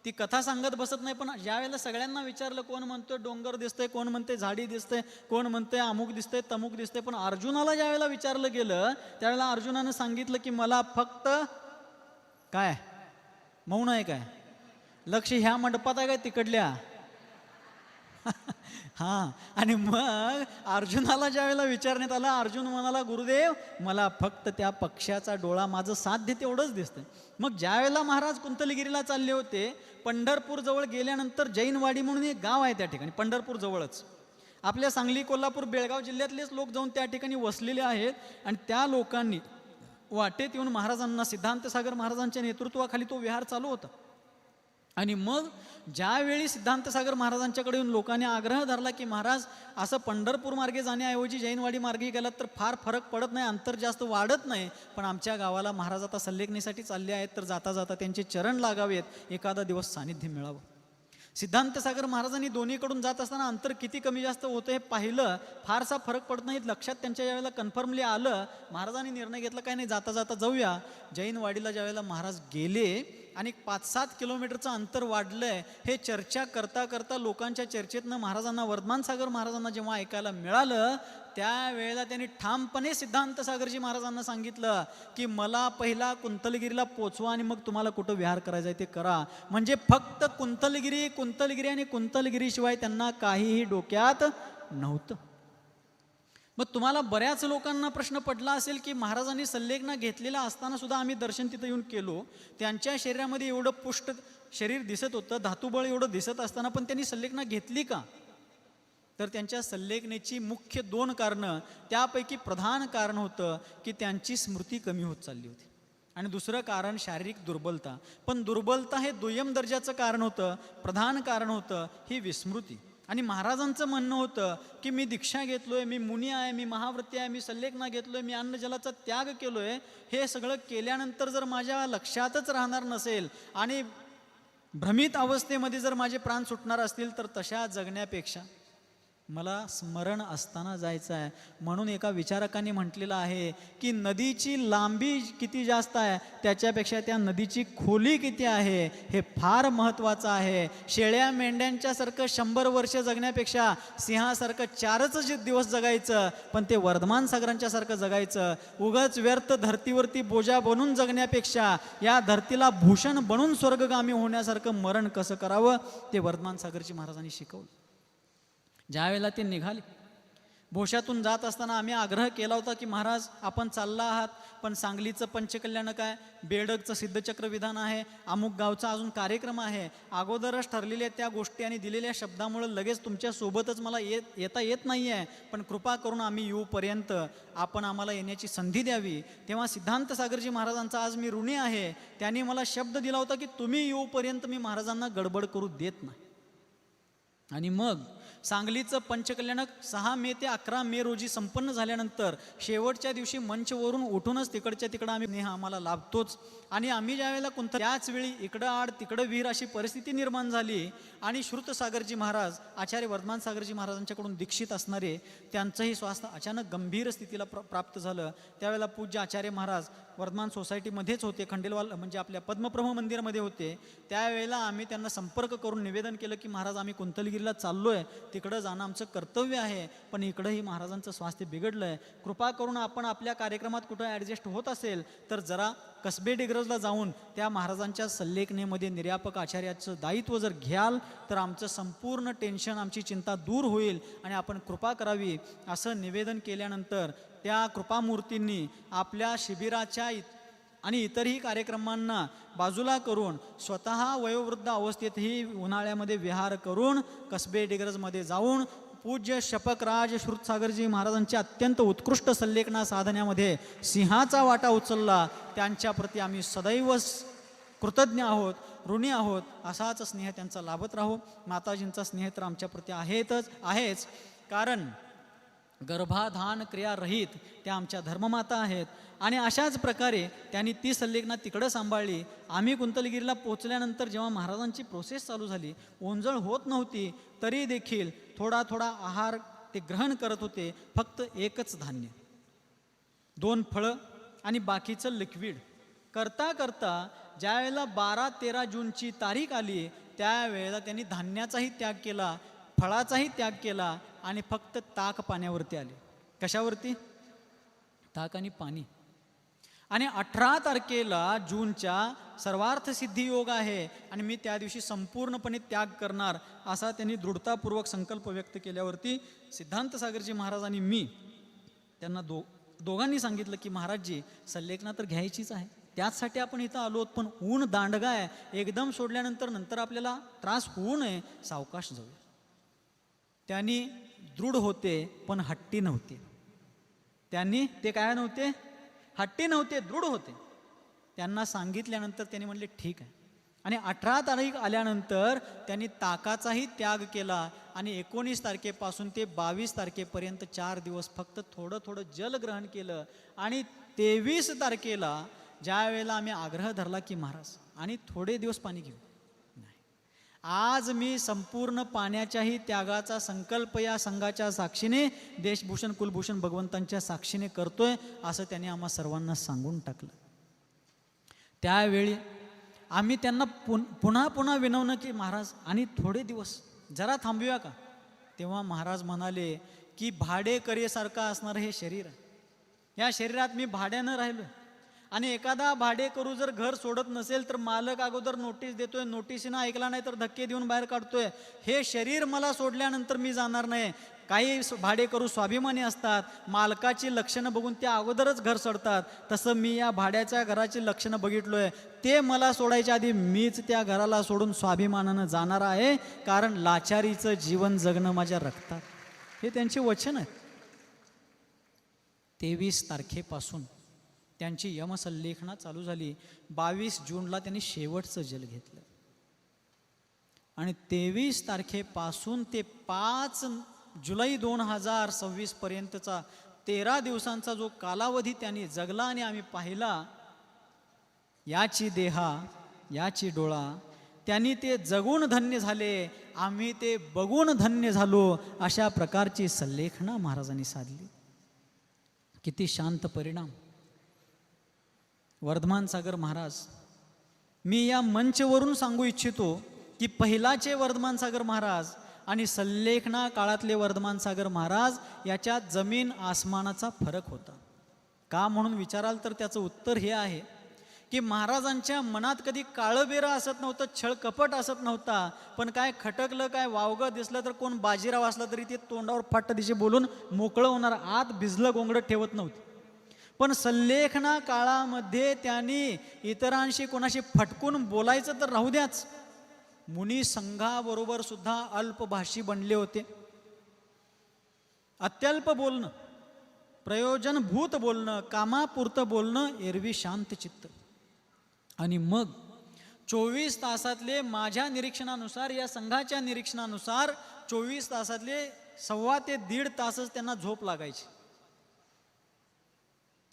ती कथा सांगत बसत नाही, पण ज्यावेळेला सगळ्यांना विचारलं, कोण म्हणतोय डोंगर दिसतंय, कोण म्हणते झाडी दिसतंय, कोण म्हणते अमुक दिसतंय तमुक दिसतंय, पण अर्जुनाला ज्यावेळेला विचारलं गेलं त्यावेळेला अर्जुनानं सांगितलं की मला फक्त काय, मौन आहे काय, लक्ष ह्या मंडपात आहे काय तिकडल्या हां. आणि मग अर्जुनाला ज्यावेळेला विचारण्यात आलं, अर्जुन म्हणाला गुरुदेव मला फक्त त्या पक्ष्याचा डोळा माझं साध्य तेवढंच दिसतंय. मग ज्यावेळेला महाराज कुंथलगिरीला चालले होते, पंढरपूर जवळ गेल्यानंतर जैनवाडी म्हणून एक गाव आहे त्या ठिकाणी, पंढरपूर जवळच. आपल्या सांगली, कोल्हापूर, बेळगाव जिल्ह्यातलेच लोक जाऊन त्या ठिकाणी वसलेले आहेत. आणि त्या लोकांनी वाटेत येऊन महाराजांना, सिद्धांतसागर महाराजांच्या नेतृत्वाखाली तो विहार चालू होता. आणि मग ज्यावेळी सिद्धांतसागर महाराजांच्याकडे येऊन लोकांनी आग्रह धरला की महाराज असं पंढरपूर मार्गे जाण्याऐवजी जैनवाडी मार्गे गेलात तर फार फरक पडत नाही, अंतर जास्त वाढत नाही, पण आमच्या गावाला महाराज आता सल्लेखनीसाठी चालले आहेत, तर जाता जाता त्यांचे चरण लागावेत, एखादा दिवस सानिध्य मिळावं. सिद्धांतसागर महाराजांनी दोन्हीकडून जात असताना अंतर किती कमी जास्त होतं हे पाहिलं, फारसा फरक पडत नाही लक्षात त्यांच्या ज्यावेळेला कन्फर्मली आलं, महाराजांनी निर्णय घेतला काय नाही जाता जाता जाऊया. जैनवाडीला ज्यावेळेला महाराज गेले आणि 5-7 किलोमीटरचं अंतर वाढलंय हे चर्चा करता करता लोकांच्या चर्चेतनं महाराजांना, वर्धमानसागर महाराजांना जेव्हा ऐकायला मिळालं, त्यावेळेला त्यांनी ठामपणे सिद्धांतसागरजी महाराजांना सांगितलं की मला पहिला कुंथलगिरीला पोचवा आणि मग तुम्हाला कुठं विहार करायचा आहे ते करा. म्हणजे फक्त कुंथलगिरी कुंथलगिरी आणि कुंथलगिरीशिवाय त्यांना काहीही डोक्यात नव्हतं. मग तुम्हाला बऱ्याच लोकांना प्रश्न पडला असेल की महाराजांनी सल्लेखना घेतलेला असताना सुद्धा आम्ही दर्शन तिथं येऊन केलो, त्यांच्या शरीरामध्ये एवढं पुष्ट शरीर दिसत होतं, धातुबळ एवढं दिसत असताना पण त्यांनी सल्लेखना घेतली का? तर त्यांच्या सल्लेखनेची मुख्य 2 कारणं, त्यापैकी प्रधान कारण होतं की त्यांची स्मृती कमी होत चालली होती आणि दुसरं कारण शारीरिक दुर्बलता. पण दुर्बलता हे दुय्यम दर्जाचं कारण होतं, प्रधान कारण होतं ही विस्मृती. आणि महाराजांचं म्हणणं होतं की मी दीक्षा घेतलोय, मी मुनी आहे, मी महाव्रती आहे, मी सल्लेखना घेतलोय, मी अन्नजलाचा त्याग केलोय, हे सगळं केल्यानंतर जर माझ्या लक्षातच राहणार नसेल आणि भ्रमित अवस्थेमध्ये जर माझे प्राण सुटणार असतील तर तशा जगण्यापेक्षा मला स्मरण असताना जायचं आहे. म्हणून एका विचारकांनी म्हटलेलं आहे की नदीची लांबी किती जास्त आहे त्याच्यापेक्षा त्या नदीची खोली किती आहे हे फार महत्त्वाचं आहे. शेळ्या मेंढ्यांच्या सारखं 100 वर्ष जगण्यापेक्षा सिंहासारखं 4च दिवस जगायचं, पण ते वर्धमान सागरांच्या सारखं जगायचं. उगाच व्यर्थ धर्तीवरती बोजा बनून जगण्यापेक्षा या धर्तीला भूषण बनून स्वर्गगामी होण्यासारखं मरण कसं करावं ते वर्धमान सागरजी महाराजांनी शिकवलं. ज्यावेळेला ते निघाले, भोशातून जात असताना आम्ही आग्रह केला होता की महाराज आपण चालला आहात, पण सांगलीचं पंचकल्याण काय, बेडगचं सिद्धचक्र विधान आहे, अमुक गावचा अजून कार्यक्रम आहे, अगोदरच ठरलेल्या त्या गोष्टी आणि दिलेल्या शब्दामुळे लगेच तुमच्या सोबतच मला येता येत नाही आहे, पण कृपा करून आम्ही येऊपर्यंत आपण आम्हाला येण्याची संधी द्यावी. तेव्हा सिद्धांतसागरजी महाराजांचा आज मी ऋणी आहे. त्यांनी मला शब्द दिला होता की तुम्ही येऊपर्यंत मी महाराजांना गडबड करू देत नाही. आणि मग सांगलीचं पंचकल्याणक 6 मे ते 11 मे रोजी संपन्न झाल्यानंतर शेवटच्या दिवशी मंचवरून उठूनच तिकडच्या तिकडं आम्ही नेहा आम्हाला लाभतोच. आणि आम्ही ज्यावेळेला त्याच वेळी इकडं आड तिकडं विहीर अशी परिस्थिती निर्माण झाली आणि श्रुतसागरजी महाराज आचार्य वर्धमान सागरजी महाराजांच्याकडून दीक्षित असणारे त्यांचंही स्वास्थ्य अचानक गंभीर स्थितीला प्राप्त झालं. त्यावेळेला पूज्य आचार्य महाराज वर्धमान सोसायटीमध्येच होते, खंडेलवाल म्हणजे आपल्या पद्मप्रभू मंदिरामध्ये होते. त्यावेळेला आम्ही त्यांना संपर्क करून निवेदन केलं की महाराज आम्ही कुंथलगिरीला चाललोय, तिकडं जाणं आमचं कर्तव्य आहे, पण इकडंही महाराजांचं स्वास्थ्य बिघडलं आहे. कृपा करून आपण आपल्या कार्यक्रमात कुठं ॲडजस्ट होत असेल तर जरा कसबे डिग्रजला जाऊन त्या महाराजांच्या सल्लेखनेमध्ये निर्यापक आचार्याचं दायित्व जर घ्याल तर आमचं संपूर्ण टेन्शन, आमची चिंता दूर होईल आणि आपण कृपा करावी. असं निवेदन केल्यानंतर त्या कृपामूर्तींनी आपल्या शिबिराच्या आणि इतरही कार्यक्रमांना बाजूला करून स्वतः वयोवृद्ध अवस्थेतही उन्हाळ्यामध्ये विहार करून कसबे डिग्रजमध्ये जाऊन पूज्य शपकराज श्रुतसागरजी महाराजांच्या अत्यंत उत्कृष्ट सल्लेखना साधण्यामध्ये सिंहाचा वाटा उचलला. त्यांच्याप्रती आम्ही सदैव कृतज्ञ आहोत, ऋणी आहोत. असाच स्नेह त्यांचा लाभत राहो. माताजींचा स्नेह तर आमच्याप्रती आहेच, कारण गर्भाधान क्रियारहित त्या आमच्या धर्ममाता आहेत. आणि अशाच प्रकारे त्यांनी ती संलेखना तिकडं सांभाळली. आम्ही कुंतलगिरीला पोचल्यानंतर जेव्हा महाराजांची प्रोसेस चालू झाली, ओंजळ होत नव्हती, तरी देखील थोडा थोडा आहार ते ग्रहण करत होते. फक्त एकच धान्य, 2 फळं आणि बाकीचं लिक्विड. करता करता ज्या वेळेला 12-13 जूनची तारीख आली, त्यावेळेला त्यांनी धान्याचाही त्याग केला, फळाचाही त्याग केला आणि फक्त ताक पाण्यावरती आले. कशावरती? ताक आणि पाणी. आणि 18 तारखेला जूनच्या सर्वार्थ सिद्धी योग आहे आणि मी त्या दिवशी संपूर्णपणे त्याग करणार, असा त्यांनी दृढतापूर्वक संकल्प व्यक्त केल्यावरती सिद्धांत सागरजी महाराज आणि मी त्यांना दोघांनी सांगितलं की महाराजजी, संलेखना तर घ्यायचीच आहे, त्याचसाठी आपण इथं आलो, पण ऊन दांडगा आहे, एकदम सोडल्यानंतर आपल्याला त्रास होऊ नये, सावकाश जाऊ. त्यांनी दृढ होते पण हट्टी नव्हते. त्यांनी ते काय नव्हते, हट्टी नव्हते, दृढ होते. त्यांना सांगितल्यानंतर त्यांनी म्हणले ठीक आहे. आणि 18 तारीख आल्यानंतर त्यांनी ताकाचाही त्याग केला आणि 19 तारखेपासून ते 22 तारखेपर्यंत 4 दिवस फक्त थोडं थोडं जल ग्रहण केलं. आणि 23 तारखेला ज्या वेळेला आम्ही आग्रह धरला की महाराज आणि थोडे दिवस पाणी घेऊ, नाही, आज मी संपूर्ण पाण्याच्याही त्यागाचा संकल्प या संघाच्या साक्षीने, देशभूषण कुलभूषण भगवंतांच्या साक्षीने करतोय, असं त्यांनी आम्हा सर्वांना सांगून टाकलं. त्यावेळी आम्ही त्यांना पुन्हा पुन्हा विनवणं की महाराज आणि थोडे दिवस जरा थांबूया का? तेव्हा महाराज म्हणाले की भाडेकरीसारखं असणारं हे शरीर आहे, या शरीरात मी भाड्यानं राहिलो आणि एखादा भाडेकरू जर घर सोडत नसेल तर मालक अगोदर नोटीस देतोय, नोटीसीनं ऐकला नाही तर धक्के देऊन बाहेर काढतोय. हे शरीर मला सोडल्यानंतर मी जाणार नाही. काही भाडेकरू स्वाभिमानी असतात, मालकाची लक्षणं बघून ते अगोदरच घर सोडतात. तसं मी या भाड्याच्या घराची लक्षणं बघितलोय, ते मला सोडायच्या आधी मीच त्या घराला सोडून स्वाभिमानानं जाणार आहे, कारण लाचारीचं जीवन जगणं माझ्या रक्तात. हे त्यांचे वचन आहे. 23 तारखेपासून त्यांची यमसल्लेखना चालू झाली. 22 जूनला त्यांनी शेवटचं जल घेतलं आणि 23 तारखेपासून ते 5 जुलै 2026 पर्यंतचा 13 दिवसांचा जो कालावधी त्यांनी जगला आणि आम्ही पाहिला, याची देहा याची डोळा, त्यांनी ते जगून धन्य झाले, आम्ही ते बघून धन्य झालो, अशा प्रकारची सल्लेखना महाराजांनी साधली. किती शांत परिणाम. वर्धमान सागर महाराज, मी या मंचवरून सांगू इच्छितो की पहिलाचे वर्धमान सागर महाराज आणि सल्लेखना काळातले वर्धमान सागर महाराज याच्यात जमीन आसमानाचा फरक होता. का म्हणून विचाराल तर त्याचं उत्तर हे आहे की महाराजांच्या मनात कधी काळबेरा असत नव्हतं, छळ कपट असत नव्हता. पण काय खटकलं, काय वावगं दिसलं तर कोण बाजीराव असला तरी ते तोंडावर फाट्ट दिशे बोलून मोकळं होणार, आत भिजलं गोंगडं ठेवत नव्हते. पण सल्लेखना काळामध्ये त्यांनी इतरांशी कोणाशी फटकून बोलायचं तर राहू द्याच, मुनी संघाबरोबर सुद्धा अल्पभाषी बनले होते. अत्यल्प बोलणं, प्रयोजनभूत बोलणं, कामापुरतं बोलणं, एरवी शांत चित्त. आणि मग 24 तासातले माझ्या निरीक्षणानुसार, या संघाच्या निरीक्षणानुसार 24 तासातले 1.25 ते 1.5 तासच त्यांना झोप लागायची.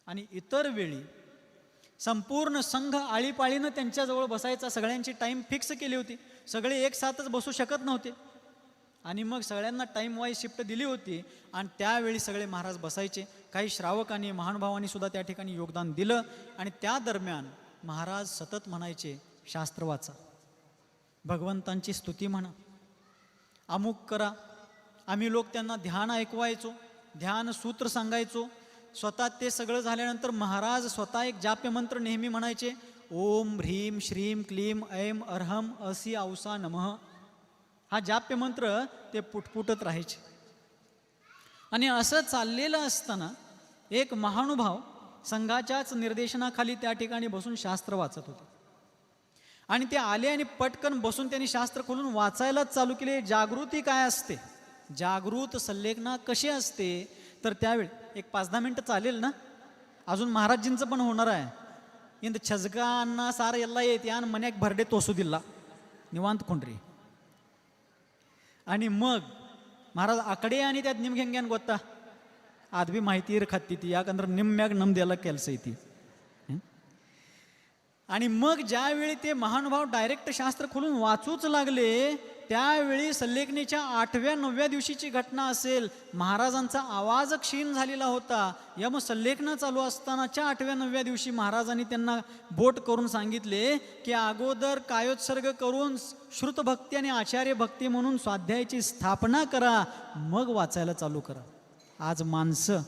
आणि इतर वेळी संपूर्ण संघ आळीपाळीनं त्यांच्याजवळ बसायचा. सगळ्यांची टाईम फिक्स केली होती, सगळे एक साथच बसू शकत नव्हते. आणि मग सगळ्यांना टाईम वाईज शिफ्ट दिली होती आणि त्यावेळी सगळे महाराज बसायचे. काही श्रावकांनी, महानुभावांनी सुद्धा त्या ठिकाणी योगदान दिलं. आणि त्या दरम्यान महाराज सतत म्हणायचे, शास्त्र वाचा, भगवंतांची स्तुती म्हणा, अमुक करा. आम्ही लोक त्यांना ध्यान ऐकवायचो, ध्यान सूत्र सांगायचो. स्वतः ते सगळं झाल्यानंतर महाराज स्वतः एक जाप्य मंत्र नेहमी म्हणायचे, ओम ह्रीम श्रीम क्लीम ऐम अर्हम असी औसा नमः. हा जाप्य मंत्र ते पुटपुटत राहायचे. आणि असं चाललेलं असताना एक महानुभाव संघाच्याच निर्देशनाखाली त्या ठिकाणी बसून शास्त्र वाचत होते. आणि ते आले आणि पटकन बसून त्यांनी शास्त्र खोलून वाचायलाच चालू केले. जागृती काय असते, जागृत सल्लेखना कशी असते, तर त्यावेळी एक 5-10 मिनटं चालेल ना, अजून महाराजजींचं पण होणार आहे. ಇಂದು ಛಜ್ಗ ಅನ್ನ ಸಾರು ಎಲ್ಲ ಐತಿ ಯಾನ್ ಮನ್ಯಾಗ ಭರಡೆ ತೋಸೋದಿಲ್ಲ ನಿವಾಂತ್ಕೊಂಡ್ರಿ. आणि मग महाराज आकडे आणि त्यात ನಿಮ್ಗೆ ಹೆಂಗೇನು ಗೊತ್ತಾ, ಅದು ಬಿ ಮಾಹಿತಿ ಇರಕತ್ತೈತಿ, ಯಾಕಂದ್ರೆ ನಿಮ್ಮ ಮ್ಯಾಗ ನಮ್ದೆಲ್ಲ ಕೆಲಸ ಐತಿ. आणि मग ज्यावेळी ते महानुभाव डायरेक्ट शास्त्र खोलून वाचूच लागले, त्यावेळी सल्लेखनीच्या 8व्या 9व्या दिवशीची घटना असेल. महाराजांचा आवाज क्षीण झालेला होता. यम सल्लेखनं चालू असतानाच्या 8व्या 9व्या दिवशी महाराजांनी त्यांना बोट करून सांगितले की अगोदर कायोत्सर्ग करून श्रुतभक्ती आणि आचार्य भक्ती म्हणून स्वाध्यायाची स्थापना करा, मग वाचायला चालू करा. आज माणसं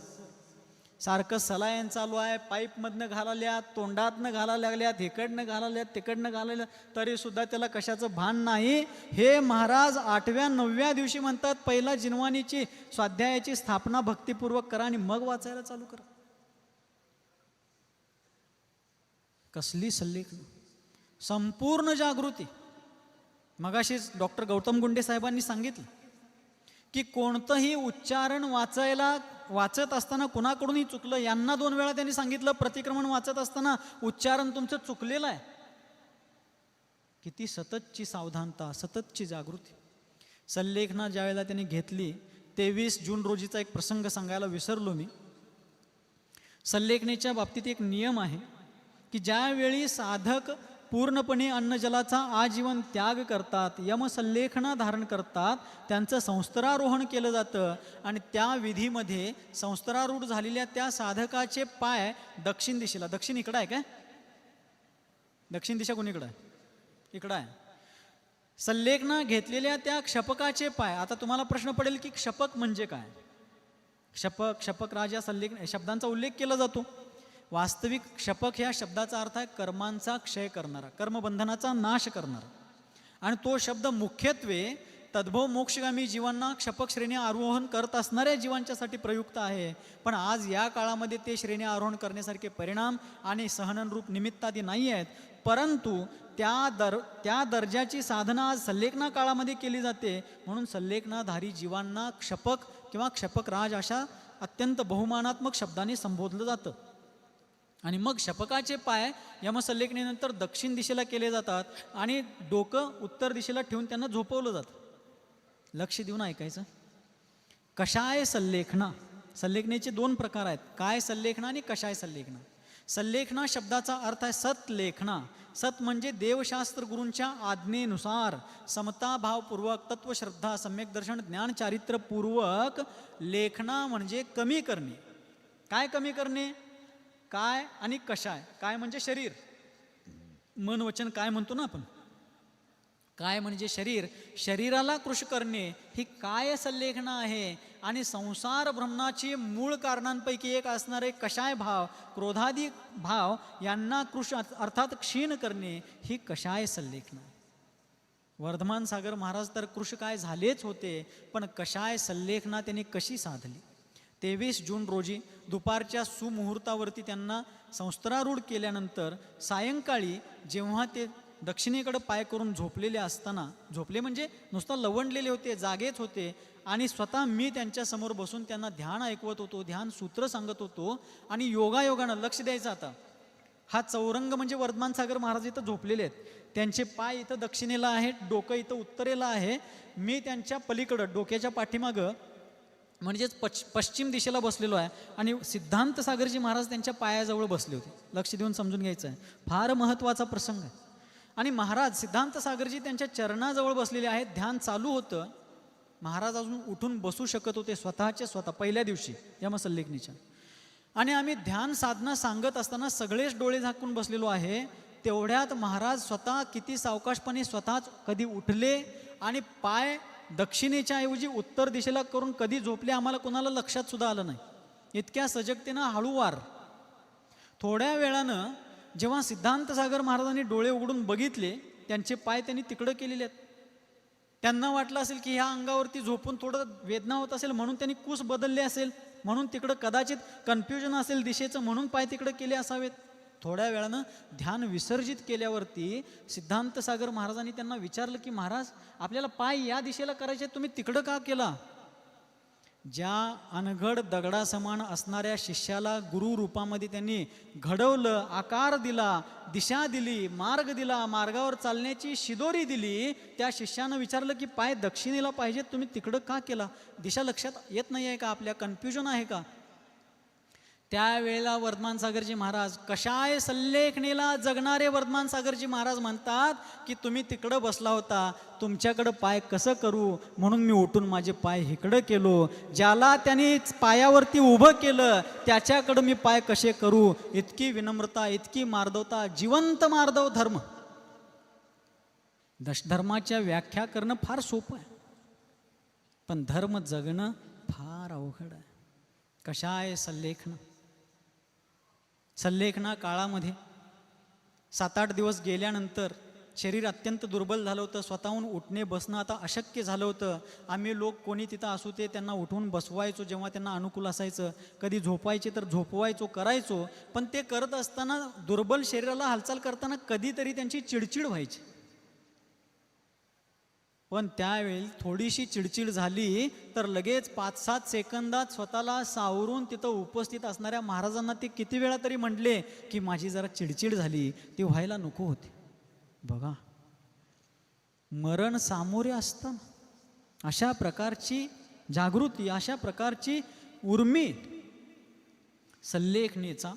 सारखं सलायन चालू आहे, पाईपमधनं घालाल्यात, तोंडातनं घालायला लागल्यात, इकडनं घालाल्यात, तिकडनं घालायला, तरी सुद्धा त्याला कशाचं भान नाही. हे महाराज 8व्या 9व्या दिवशी म्हणतात पहिला जिनवानीची स्वाध्यायाची स्थापना भक्तिपूर्वक करा आणि मग वाचायला चालू करा. कसली सल्लेखन, संपूर्ण जागृती. मगाशीच डॉक्टर गौतम गुंडे साहेबांनी सांगितलं की कोणतंही उच्चारण वाचत असताना कुणाकडूनही चुकलं, यांना 2 वेळा त्यांनी सांगितलं प्रतिक्रमण वाचत असताना उच्चारण तुमचं चुकलेलं आहे. किती सततची सावधानता, सततची जागृती. सल्लेखना ज्या वेळेला त्यांनी घेतली, 23 जून रोजीचा एक प्रसंग सांगायला विसरलो मी. सल्लेखनेच्या बाबतीत एक नियम आहे की ज्यावेळी साधक पूर्णपणे अन्नजलाचा आजीवन त्याग करतात, यमसल्लेखना धारण करतात, त्यांचं संस्कारारोहण केलं जातं. आणि त्या विधीमध्ये संस्कारारूढ झालेल्या त्या साधकाचे पाय दक्षिण दिशेला, दक्षिण इकडं आहे काय, दक्षिण दिशा कोणीकडं आहे, इकडं आहे. सल्लेखना घेतलेल्या त्या क्षपकाचे पाय. आता तुम्हाला प्रश्न पडेल की क्षपक म्हणजे काय. क्षपक राजा सल्लेख शब्दांचा उल्लेख केला जातो. वास्तविक क्षपक ह्या शब्दाचा अर्थ आहे कर्मांचा क्षय करणारा, कर्मबंधनाचा नाश करणारा. आणि तो शब्द मुख्यत्वे तद्भव मोक्षगामी जीवांना क्षपक श्रेणी आरोहण करत असणाऱ्या जीवांच्यासाठी प्रयुक्त आहे. पण आज या काळामध्ये ते श्रेणी आरोहण करण्यासारखे परिणाम आणि सहननरूप निमित्तादी नाही आहेत. परंतु त्या दर्जाची साधना आज सल्लेखना काळामध्ये केली जाते. म्हणून सल्लेखनाधारी जीवांना क्षपक किंवा क्षपकराज अशा अत्यंत बहुमानात्मक शब्दाने संबोधलं जातं. आणि मग शपकाचे पाय यमसल्लेखनेनंतर दक्षिण दिशेला केले जातात आणि डोकं उत्तर दिशेला ठेवून त्यांना झोपवलं जातं. लक्ष देऊन ऐकायचं. कशाय सल्लेखना, सल्लेखनेचे 2 प्रकार आहेत, काय सल्लेखना आणि कशाय सल्लेखना. सल्लेखना शब्दाचा अर्थ आहे सतलेखना. सत म्हणजे देवशास्त्र गुरूंच्या आज्ञेनुसार समताभावपूर्वक तत्वश्रद्धा सम्यक दर्शन ज्ञान चारित्र्यपूर्वक. लेखना म्हणजे कमी करणे. काय कमी करणे, काय आणि कशाय. काय म्हणजे शरीर, मन वचन काय म्हणतो ना आपण, काय म्हणजे शरीर, शरीराला कृश करणे ही काय सल्लेखना आहे. आणि संसार भ्रमणाची मूळ कारणांपैकी एक असणारे कशाय भाव, क्रोधादी भाव यांना कृश अर्थात क्षीण करणे ही कशाय सल्लेखना. वर्धमान सागर महाराज तर कृश काय झालेच होते, पण कशाय सल्लेखना त्यांनी कशी साधली. 23 जून रोजी दुपारच्या सुमुहूर्तावरती त्यांना संस्कारारूढ केल्यानंतर सायंकाळी जेव्हा ते दक्षिणेकडे पाय करून झोपलेले असताना, झोपले म्हणजे नुसता लवंडलेले होते, जागेच होते. आणि स्वतः मी त्यांच्यासमोर बसून त्यांना ध्यान ऐकवत होतो, ध्यान सूत्र सांगत होतो. आणि योगायोगानं लक्ष द्यायचं. आता हा चौरंग म्हणजे वर्धमान सागर महाराज इथं झोपलेले आहेत, त्यांचे पाय इथं दक्षिणेला आहेत, डोकं इथं उत्तरेला आहे. मी त्यांच्या पलीकडं डोक्याच्या पाठीमागं म्हणजेच पश्चिम दिशेला बसलेलो आहे. आणि सिद्धांत सागरजी महाराज त्यांच्या पायाजवळ बसले होते. लक्ष देऊन समजून घ्यायचं आहे, फार महत्त्वाचा प्रसंग आहे. आणि महाराज सिद्धांत सागरजी त्यांच्या चरणाजवळ बसलेले आहेत, ध्यान चालू होतं. महाराज अजून उठून बसू शकत होते स्वतः पहिल्या दिवशी यमसल्लेखनीच्या. आणि आम्ही ध्यान साधना सांगत असताना सगळेच डोळे झाकून बसलेलो आहे. तेवढ्यात महाराज स्वतः किती सावकाशपणे स्वतःच कधी उठले आणि पाय दक्षिणेच्या ऐवजी उत्तर दिशेला करून कधी झोपले आम्हाला कोणाला लक्षात सुद्धा आलं नाही. इतक्या सजगतेनं हळूवार. थोड्या वेळानं जेव्हा सिद्धांत सागर महाराजांनी डोळे उघडून बघितले, त्यांचे पाय त्यांनी तिकडं केलेले आहेत. त्यांना वाटलं असेल की ह्या अंगावरती झोपून थोडं वेदना होत असेल म्हणून त्यांनी कूस बदलले असेल, म्हणून तिकडं कदाचित कन्फ्युजन असेल दिशेचं म्हणून पाय तिकडं केले असावेत. थोड्या वेळानं ध्यान विसर्जित केल्यावरती सिद्धांत सागर महाराजांनी त्यांना विचारलं की महाराज आपल्याला पाय या दिशेला करायचे, तुम्ही तिकडं का केला. ज्या अनघड दगडासमान असणाऱ्या शिष्याला गुरु रूपामध्ये त्यांनी घडवलं, आकार दिला, दिशा दिली, मार्ग दिला, मार्गावर चालण्याची शिदोरी दिली, त्या शिष्यानं विचारलं की पाय दक्षिणेला पाहिजेत, तुम्ही तिकडं का केला? दिशा लक्षात येत नाही आहे का? आपल्या कन्फ्युजन आहे का? त्यावेळेला वर्धमान सागरजी महाराज, कशाय सल्लेखणीला जगणारे वर्धमान सागरजी महाराज म्हणतात की तुम्ही तिकडं बसला होता, तुमच्याकडं पाय कसं करू म्हणून मी उठून माझे पाय इकडं केलो, ज्याला त्यांनी पायावरती उभं केलं त्याच्याकडं मी पाय कसे करू? इतकी विनम्रता, इतकी मार्दवता, जिवंत मार्दव धर्म. धर्माच्या व्याख्या करणं फार सोपं आहे, पण धर्म जगणं फार अवघड आहे. कशाय सल्लेखन. सल्लेखना काळामध्ये 7-8 दिवस गेल्यानंतर शरीर अत्यंत दुर्बल झालं होतं, स्वतःहून उठणे बसणं आता अशक्य झालं होतं. आम्ही लोक कोणी तिथं असू ते त्यांना उठवून बसवायचो जेव्हा त्यांना अनुकूल असायचं, कधी झोपायचे तर झोपवायचो, करायचो. पण ते करत असताना दुर्बल शरीराला हालचाल करताना कधीतरी त्यांची चिडचिड व्हायची. पण त्यावेळी थोडीशी चिडचिड झाली तर लगेच 5-7 सेकंदात स्वतःला सावरून तिथं उपस्थित असणाऱ्या महाराजांना ते किती वेळा तरी म्हटले की माझी जरा चिडचिड झाली, ती व्हायला नको होती. बघा, मरण सामोरे असताना अशा प्रकारची जागृती, अशा प्रकारची उर्मी. सल्लेखनीचा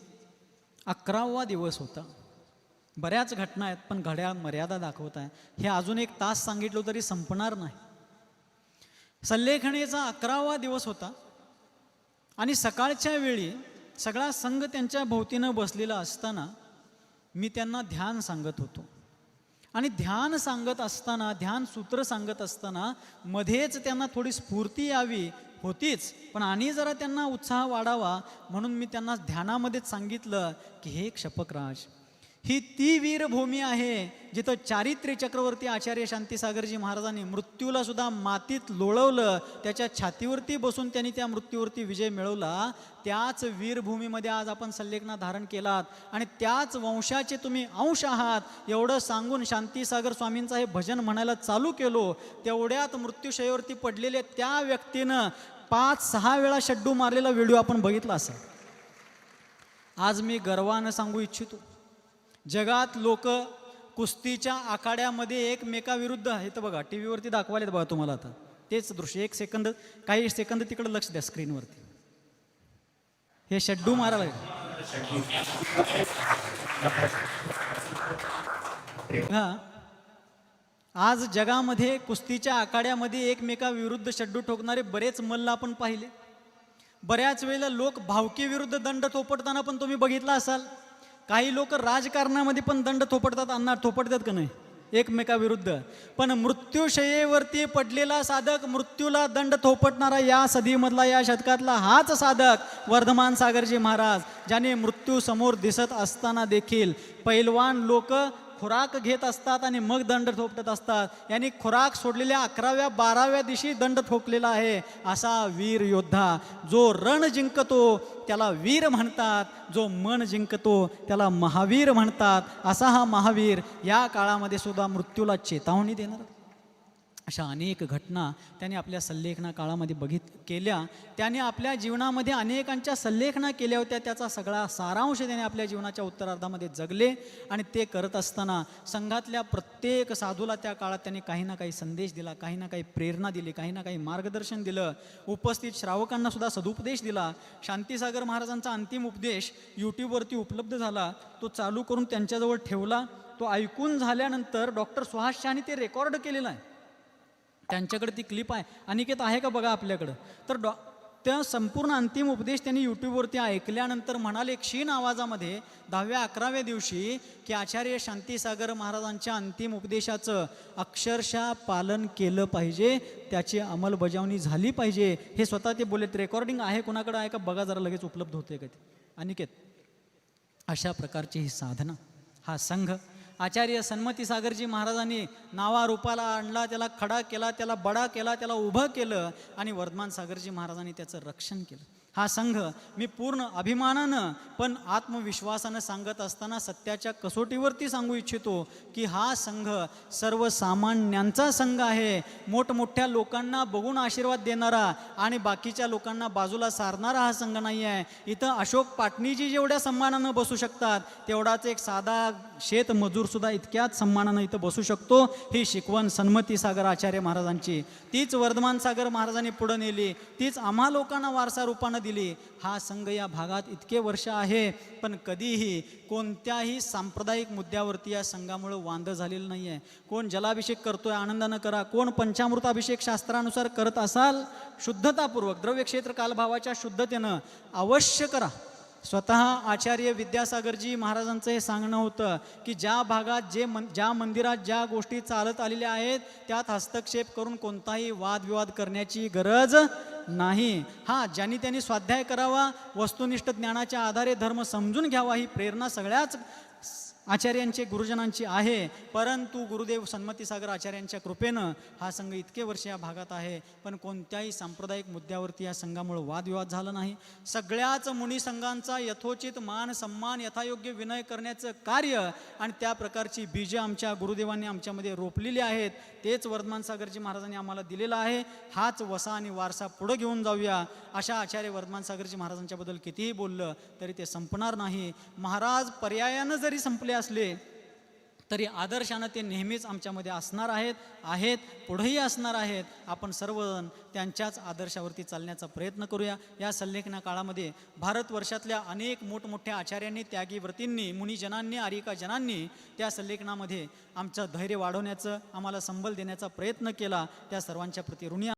11वा दिवस होता. बऱ्याच घटना आहेत पण घड्याळ मर्यादा दाखवत आहे. हे अजून 1 तास सांगितलं तरी संपणार नाही. सल्लेखणीचा 11वा दिवस होता आणि सकाळच्या वेळी सगळा संघ त्यांच्या भोवतीनं बसलेला असताना मी त्यांना ध्यान सांगत होतो. आणि ध्यान सांगत असताना, ध्यान सूत्र सांगत असताना मध्येच त्यांना थोडी स्फूर्ती यावी होतीच, पण आणि जरा त्यांना उत्साह वाढावा म्हणून मी त्यांना ध्यानामध्येच सांगितलं की हे क्षपकराज, ही ती वीरभूमी आहे जिथं चारित्र्य चक्रवर्ती आचार्य शांतीसागरजी महाराजांनी मृत्यूला सुद्धा मातीत लोळवलं, त्याच्या छातीवरती बसून त्यांनी त्या मृत्यूवरती विजय मिळवला. त्याच वीरभूमीमध्ये आज आपण सल्लेखना धारण केलात आणि त्याच वंशाचे तुम्ही अंश आहात एवढं सांगून शांतीसागर स्वामींचं हे भजन म्हणायला चालू केलो. तेवढ्यात मृत्यूशय्यावरती पडलेले त्या व्यक्तीनं 5-6 वेळा शड्डू मारलेला व्हिडिओ आपण बघितला असेल. आज मी गर्वानं सांगू इच्छितो, जगात लोक कुस्तीच्या आखाड्यामध्ये एकमेकाविरुद्ध, हे तर बघा टी व्हीवरती दाखवायला बघा तुम्हाला आता तेच दृश्य. काही सेकंद तिकडे लक्ष द्या स्क्रीनवरती. हे शड्डू मारायला हा, आज जगामध्ये कुस्तीच्या आखाड्यामध्ये एकमेकाविरुद्ध शड्डू ठोकणारे बरेच मल्ल आपण पाहिले. बऱ्याच वेळेला लोक भावकीविरुद्ध दंड थोपटताना पण तुम्ही बघितला असाल. काही लोक राजकारणामध्ये पण दंड थोपटतात का नाही एकमेकाविरुद्ध. पण मृत्यूशय्येवरती पडलेला साधक, मृत्यूला दंड थोपटणारा या सदीमधला, या शतकातला हाच साधक वर्धमान सागरजी महाराज, ज्याने मृत्यू समोर दिसत असताना देखील पैलवान लोक खुराक घेत असतात आणि मग दंड थोपटत असतात. यांनी खुराक सोडलेल्या 11व्या 12व्या दिवशी दंड ठोकलेला आहे. असा वीर योद्धा, जो रण जिंकतो त्याला वीर म्हणतात, जो मन जिंकतो त्याला महावीर म्हणतात. असा हा महावीर या काळामध्ये सुद्धा मृत्यूला चेतावणी देणार. अशा अनेक घटना त्याने आपल्या सल्लेखना काळामध्ये केल्या. त्याने आपल्या जीवनामध्ये अनेकांच्या सल्लेखना केल्या होत्या. त्याचा सगळा सारांश त्याने आपल्या जीवनाच्या उत्तरार्धामध्ये जगले. आणि ते करत असताना संघातल्या प्रत्येक साधूला त्या काळात त्याने काही ना काही संदेश दिला, काही ना काही प्रेरणा दिली, काही ना काही मार्गदर्शन दिलं. उपस्थित श्रावकांना सुद्धा सदुपदेश दिला. शांतीसागर महाराजांचा अंतिम उपदेश यूट्यूबवरती उपलब्ध झाला. तो चालू करून त्यांच्याजवळ ठेवला. तो ऐकून झाल्यानंतर डॉक्टर सुहास शहानी ते रेकॉर्ड केलेलं आहे. त्यांच्याकडे ती क्लिप आहे. अनिकेत आहे का बघा आपल्याकडं. तर त्या संपूर्ण अंतिम उपदेश त्यांनी यूट्यूबवरती ऐकल्यानंतर म्हणाले क्षीण आवाजामध्ये 10व्या-11व्या दिवशी की आचार्य शांतीसागर महाराजांच्या अंतिम उपदेशाचं अक्षरशः पालन केलं पाहिजे, त्याची अंमलबजावणी झाली पाहिजे. हे स्वतः ते बोलत. रेकॉर्डिंग आहे कोणाकडे आहे का बघा जरा, लगेच उपलब्ध होते का ते. अनिकेत, अशा प्रकारची ही साधना, हा संघ आचार्य सन्मती सागरजी महाराजांनी नावारूपाला आणला, त्याला खडा केला, त्याला बडा केला, त्याला उभं केलं आणि वर्धमान सागरजी महाराजांनी त्याचं रक्षण केलं. हा संघ मी पूर्ण अभिमानानं पण आत्मविश्वासानं सांगत असताना सत्याच्या कसोटीवरती सांगू इच्छितो की हा संघ सर्वसामान्यांचा संघ आहे. मोठमोठ्या लोकांना बघून आशीर्वाद देणारा आणि बाकीच्या लोकांना बाजूला सारणारा हा संघ नाही आहे. इथं अशोक पाटणीजी जेवढ्या सन्मानानं बसू शकतात तेवढाच एक साधा शेतमजूरसुद्धा इतक्याच सन्मानानं इथं बसू शकतो. ही शिकवण सन्मती सागर आचार्य महाराजांची, तीच वर्धमान सागर महाराजांनी पुढे नेली, तीच आम्हा लोकांना वारसा रूपानं दिली. हा संघ या भागात इतके वर्ष आहे पण कधीही कोणत्याही सांप्रदायिक मुद्द्यावरती या संघामुळे वांद झालेलं नाही आहे. कोण जलाभिषेक करतोय आनंदानं करा, कोण पंचामृताभिषेक शास्त्रानुसार करत असाल शुद्धतापूर्वक द्रव्यक्षेत्र कालभावाच्या शुद्धतेनं अवश्य करा. स्वतः आचार्य विद्यासागरजी महाराजांचं हे सांगणं होतं की ज्या भागात ज्या मंदिरात ज्या गोष्टी चालत आलेल्या आहेत त्यात हस्तक्षेप करून कोणताही वादविवाद करण्याची गरज नाही. हां, ज्यांनी त्यांनी स्वाध्याय करावा, वस्तुनिष्ठ ज्ञानाच्या आधारे धर्म समजून घ्यावा, ही प्रेरणा सगळ्याच आचार्यांचे गुरुजनांची आहे. परंतु गुरुदेव सन्मतीसागर आचार्यांच्या कृपेनं हा संघ इतके वर्ष या भागात आहे पण कोणत्याही सांप्रदायिक मुद्द्यावरती या संघामुळे वादविवाद झाला नाही. सगळ्याच मुनी संघांचा यथोचित मान सन्मान यथायोग्य विनय करण्याचं कार्य आणि त्या प्रकारची बीजं आमच्या गुरुदेवांनी आमच्यामध्ये रोपलेली आहेत. तेच वर्धमान सागरजी महाराजांनी आम्हाला दिलेला आहे. हाच वसा आणि वारसा पुढे घेऊन जाऊया. अशा आचार्य वर्धमान सागरजी महाराजांच्याबद्दल कितीही बोललं तरी ते संपणार नाही. महाराज पर्यायानं जरी संपले असले तरी आदर्शानं ते नेहमीच आमच्यामध्ये असणार आहेत पुढेही असणार आहेत. आपण सर्वजण त्यांच्याच आदर्शावरती चालण्याचा प्रयत्न करूया. या संलेखना काळामध्ये भारतवर्षातल्या अनेक मोठमोठ्या आचार्यांनी, त्यागी व्रतींनी, मुनिजनांनी, आर्यिकाजनांनी त्या संलेखनामध्ये आमचं धैर्य वाढवण्याचं, आम्हाला संबल देण्याचा प्रयत्न केला. त्या सर्वांच्या प्रति ऋणी